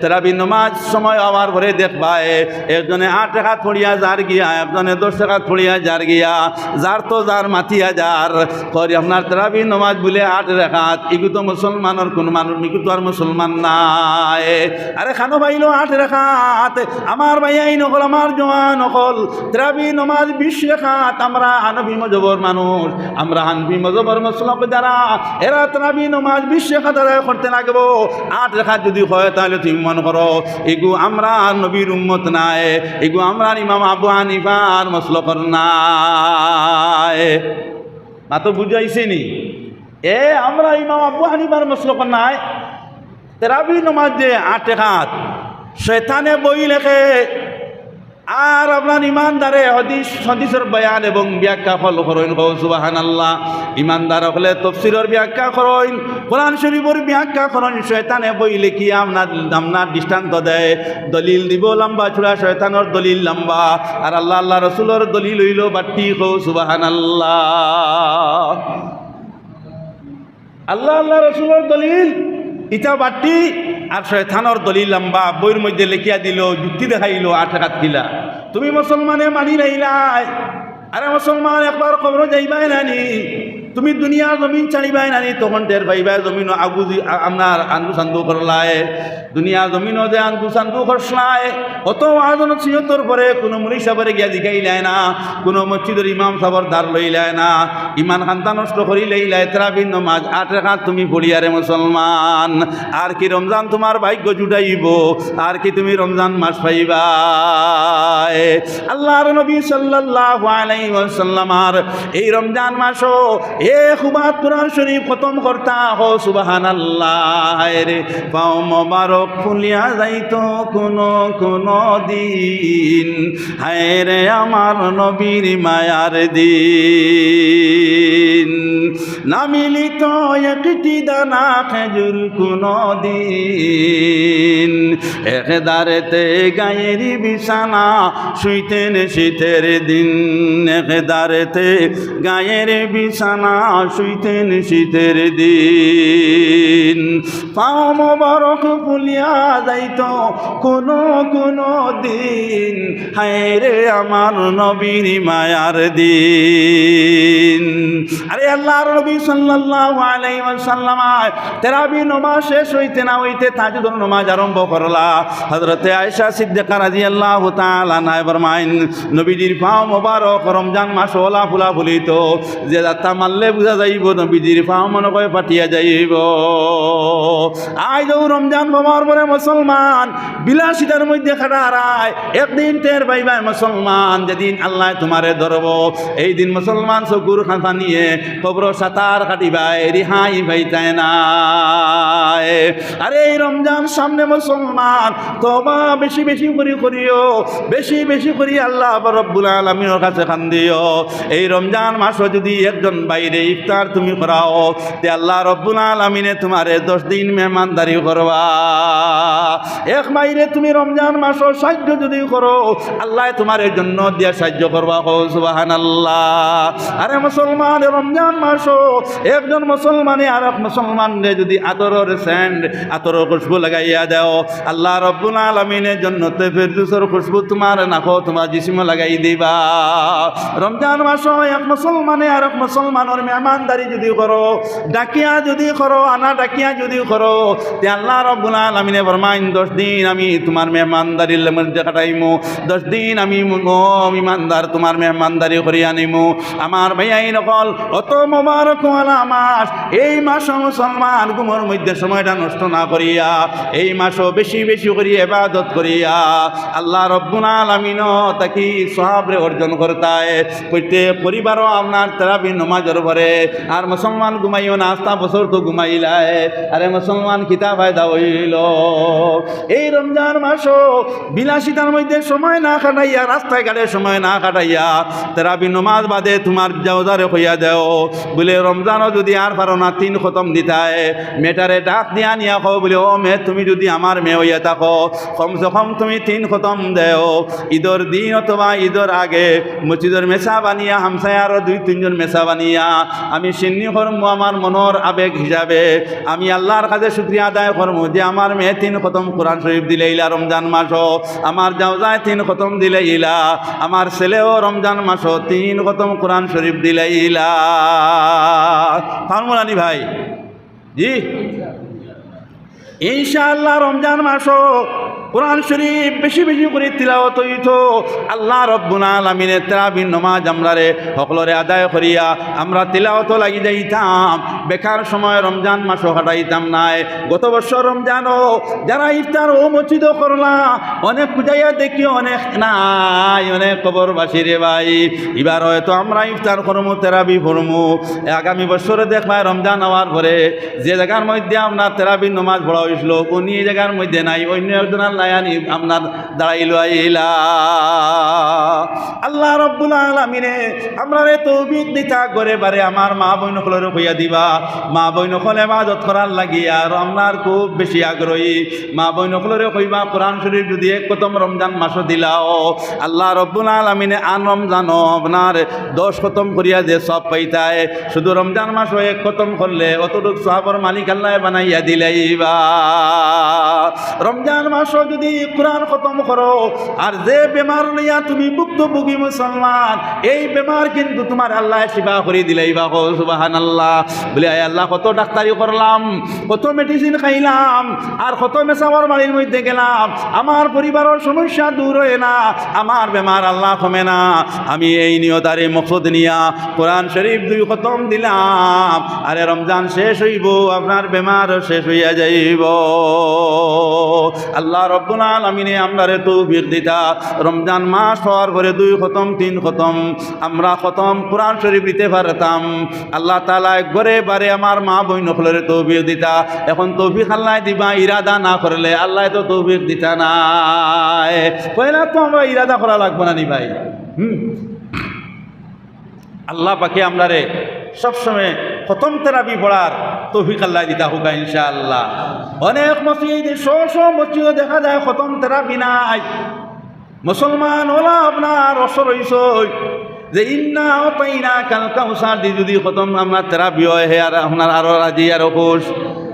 তারাবি নমাজ সময় হওয়ার পরে দেখবায় একজনে 8 রাকাত পড়িয়া যার গিয়া, একজনে 10 রাকাত পড়িয়া যার গিয়া, যার তো যার মাতিয়া যার করি আপনার তারাবি নমাজ বলে 8 রাকাত। এগু তো মুসলমানের কোন মানুষ মিকু তো আর মুসলমান নাই। আরে খানো ভাইলো 8 রাকাত, আমার ভাইয়াই নকল, আমার জওয়ান নকল তারাবি নমাজ 20 রাকাত। আমরা হানফি মযহবের মানুষ, আমরা হানফি মযহবের মুসলমান যারা এরা তারাবি নমাজ 20 রাকাত আদায় করতে লাগবো। 8 রাকাত যদি হয় তাহলে তুমি মনে করো এগু আমরা নবীর উম্মত নাই, এগু আমরা ইমাম আবু হানিফার মাসলকর নাই। না তো বুঝাইছে নি আমরা ইমাম আবু হানিফার মাসলকর নাই। তারাবি নমাজ যে 8 রাকাত শয়তানে বই লেখে আর আপনার ইমানদারে হাদিসের বয়ান এবং ব্যাখ্যা ফলো করেন। সুবহানাল্লাহ। ইমানদার হলে তফসিরের ব্যাখ্যা করেন, কোরআন শরীফের ব্যাখ্যা করেন। শয়তানে বই লিখি আপনার দৃষ্টান্ত দেয়, দলিল দিব লম্বা চূড়া, শয়তানের দলিল লম্বা আর আল্লাহ রসুলের দলিল হইল বাট্টি। সুবহানাল্লাহ। আল্লাহ রসুলের দলিল ইটা বাট্টি আর শয়তানের দলিল লম্বা। বইয়ের মধ্যে লিখিয়া দিল, যুক্তি দেখাইল 8 রাকাত কিলা। তুমি মুসলমানে মানি নাইলাই। আরে মুসলমান একবার কবর যাইবাই নানি, তুমি দুনিয়া জমিন ছাড়িবাই নানি, তখন টের পাইবাই জমিন আগুজি আপনার আন্দু সান্দু করলাই। দুনিয়া জমিনও যে আন্দু সান্দু করছলাই, অত আজন সিহতর পরে কোনো মুনি সাহেবের গিয়া জিকাইলাই না, কোনো মসজিদের ইমাম সাহেবের দ্বার লইলাই না, ইমান খান্তা নষ্ট করি লইলাই। তারাবি নমাজ 8 রাকাত তুমি পড়িয়ারে মুসলমান, আর কি রমজান তোমার ভাগ্য জুটাইব, আর কি তুমি রমজান মাস পাইবা। আল্লাহর নবী সাল্লাল্লাহু আলাইহি ওয়াসাল্লামার এই রমজান মাসও খুবাত কুরআন শরীফ খতম করতা হো। সুবহানাল্লাহ। রে পাও মোবারক ফুলিয়া যাইতো কোন দিন, হায় রে আমার নবীর মায়ার দিন। না মিলিত একটি দানা খেজুর কোন দিন, একদারেতে গায়ের বিছানা শুইতেন শীতের দিন, একদারেতে গায়ের বিছানা শুইতেন শীতের দিন। পাও মোবারক ফুলিয়া যাইত কোন দিন, হায় রে আমার নবীর মায়ার দিন। আরে আল্লাহর নবী সাল্লাল্লাহু আলাইহি ওয়াসাল্লাম তারাবি নমাজ শেষ হইতে না হইতে তাহাজ্জুদের নমাজ আরম্ভ করলা। হযরতে আয়েশা সিদ্দিকা রাদিয়াল্লাহু তাআলা আনহা ফরমাইন, নবীজির পাও মোবারক রমজান মাস ওলা ফুলা ফুলিত, যে যাত্রা মারলে বুঝা যাইব নবীজির পাও মনে করে ফাটিয়া যাইব। আজ রমজান হওয়ার পরে মুসলমান বিলাসিতার মধ্যে খাটারায়, একদিন টের পাইবাই মুসলমান যেদিন আল্লাহ তোমারে ধরব, এই দিন মুসলমান চকুর খাঁচা নিয়ে কবর সাঁতার কাটিবাই, রিহাই পাইতাই না। আরে এই রমজান সামনে মুসলমান তওবা বেশি বেশি করে করিও, বেশি বেশি করি আল্লাহ রব্বুল আলামিনের কাছে কান্দিও। এই রমজান মাস যদি একজন বাইরে ইফতার তুমি করাও, তে আল্লাহ রব্বুল আলামিনে তোমারে 10 দিন মেহমানদারি করবা। এক বাইরে তুমি রমজান মাস সাহায্য যদি করো, আল্লাহ তোমার জন্য দিয়া সাহায্য করবা। সুবহানাল্লাহ। আরে মুসলমান রমজান মাস একজন মুসলমানে আর এক মুসলমানরে যদি আতরের সেন্ট আতরের খুশবু লাগাইয়া দাও, আল্লাহ রব্বুল আলামিনের জন্নতে ফেরদৌসের খুশবু তোমার নাকো তোমার জিসিমে লাগাই দিবা। রমজান মাস এক মুসলমানে আর এক মুসলমানের মেহমানদারি যদি করো, ডাকিয়া যদি করো, আনা ডাকিয়া যদি করো, তে আল্লাহ রব্বুল আলামিনে ফরমাইন 10 দিন আমি তোমার মেহমানদারির মধ্যে কাটাইমু, 10 দিন আমি ইমানদার তোমার মেহমানদারি করিয়া নিমু। আমার ভাইয়াই নকল অত মোবারক ওয়ালা মাস, এই মাস মুসলমান ঘুমের মধ্যে সময়টা নষ্ট না করিয়া, এই মাসও বেশি বেশি করিয়া ইবাদত করিয়া আল্লাহ রব্বুল আলামিন তাকি সওয়াবরে অর্জন করতায়। প্রত্যেক পরিবারও আপনার তারাবি নমাজের পরে আর মুসলমান ঘুমাইও না, আস্তা বছর তো ঘুমাইলাই। আরে মুসলমান কিতা ফায়দা হইল। এই রমজান মাসও বিলাসিতার মধ্যে সময় না কাটাইয়া, রাস্তায় ঘাটে সময় না কাটাইয়া তারাবি নমাজ বাদে তোমার জাওজারে হইয়া দেও বলে, রমজানও যদি আর পারো না 3 খতম দিতায়, মেটারে ডাক দিয়া নিয়া কো বলে, ও মে তুমি যদি আমার মেয়ে হইয়া থাকো কমসে কম তুমি 3 খতম দেও। ঈদের দিন অথবা ঈদের আগে মসজিদের মেসা বানিয়া হামসায় আরো 2-3 জন মেসা বানিয়া আমি সিন্নি করবো, আমার মনের আবেগ হিসাবে আমি আল্লাহর কাছে শুকরিয়া আদায় করবো যে আমার মেয়ে 3 খতম কোরআন শরীফ দিলেইলা রমজান মাসও, আমার যাওজায় 3 খতম দিলেইলা, আমার ছেলেও রমজান মাসও 3 খতম কোরআন শরীফ দিলেইলা। ফার্মুলানি ভাই জি ইনশাআল্লাহ রমজান মাসও কোরআন শরীফ বেশি বেশি করে তিলাওয়াত হইতো। আল্লাহ রব্বুল আলামিনের তারাবির নামাজ আমরারে সকলরে আদায় করিয়া আমরা তিলাওয়াত লাগি যাইতাম, বেকার সময় রমজান মাসও কাটাইতাম নাই। গত বছর রমজানও যারা ইফতার ও মসজিদ করলা অনেক পূজাইয়া দেখি অনেক নাই, অনেক কবরবাসী রে ভাই। এবার হয়তো আমরা ইফতার করমু, তেরাবি করমু, আগামী বছরে দেখবাই রমজান হওয়ার পরে যে জায়গার মধ্যে আপনার তেরাবির নামাজ পড়া হয়েছিল উনি এই জায়গার মধ্যে নাই, অন্য একজন লায়ানি আপনার দাঁড়াইল আইলা। আল্লাহ রব্বুল আলামিনে আমরারে তৌফিক দিতা করে বারে আমার মা বোন সকলের কইয়া দিবা, মা বোন সকলে ইবাদত করার লাগি আর আপনার খুব বেশি আগ্রহী। মা বোন সকলের কইবা কোরআন শরীফ যদি 1 খতম রমজান মাসও দিলাও আল্লাহ রব্বুল আলামিনে আন রমজানও আপনার 10 খতম করিয়া যে সব পাইতায়, শুধু রমজান মাসও 1 খতম করলে অতটুক সওয়াবের মালিক আল্লাহ বানাইয়া দিলাইবা। রমজান মাসও যদি কোরআন খতম করো আর যে বেমার লইয়া তুমি ভুক্তভোগী মুসলমান, এই বেমার কিন্তু তোমার আল্লাহ শিফা করে দিলাইবা। সুবহানাল্লাহ বলে আয় আল্লাহ কত ডাক্তারি করলাম, কত মেডিসিন খাইলাম, আর কত মেসাওয়ার বাড়ির মধ্যে গেলাম, আমার পরিবারের সমস্যা দূর হয় না, আমার বেমার আল্লাহ কমে না। আমি এই নিয়তারে মকসদ নিয়া কোরআন শরীফ 2 খতম দিলাম, আরে রমজান শেষ হইব আপনার বেমার শেষ হইয়া যাইব। আল্লাহ রব্বুল আলামিনে আমরারে তৌফিক দিতা রমজান মাস হওয়ার পরে 2 খতম 3 খতম আমরা খতম কোরআন শরীফ দিতে পারতাম। আল্লাহ তাআলা একবারে বারে আমার মা বোন সকলের তৌফিক দিতা। এখন তৌফিক আল্লাহ দিবা, ইরাদা না করলে আল্লাহ তো তৌফিক দিতা নাই। পয়লা তো আমরা ইরাদা করা লাগবে না নি ভাই। আল্লাহ পাকে আমরারে সবসময় খতম তেরাবি পড়ার তৌফিক আল্লাহ দিতা হোক ইনশাআল্লাহ। অনেক মসজিদে মসজিদে দেখা যায় খতম তেরাবি নাই। মুসলমান ওলা আপনার অসর হইসই যে ইন্না আতাইনা কাল কাউসার দি যদি খতম আমরা তেরাবি হয় হে আর আপনার আরো রাজি আর খুশ।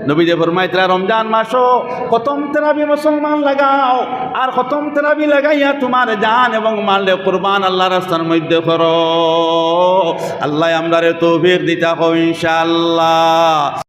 নবী যে ফরমাইতরা রমজান মাসও খতম তেরাবি মুসলমান লাগাও, আর খতম তেরাবি লাগাইয়া তোমার জান এবং মাল কুরবান আল্লাহ রাস্তার মধ্যে করো। আল্লাহ আমরারে তৌফিক দিতা হোক ইনশাআল্লাহ।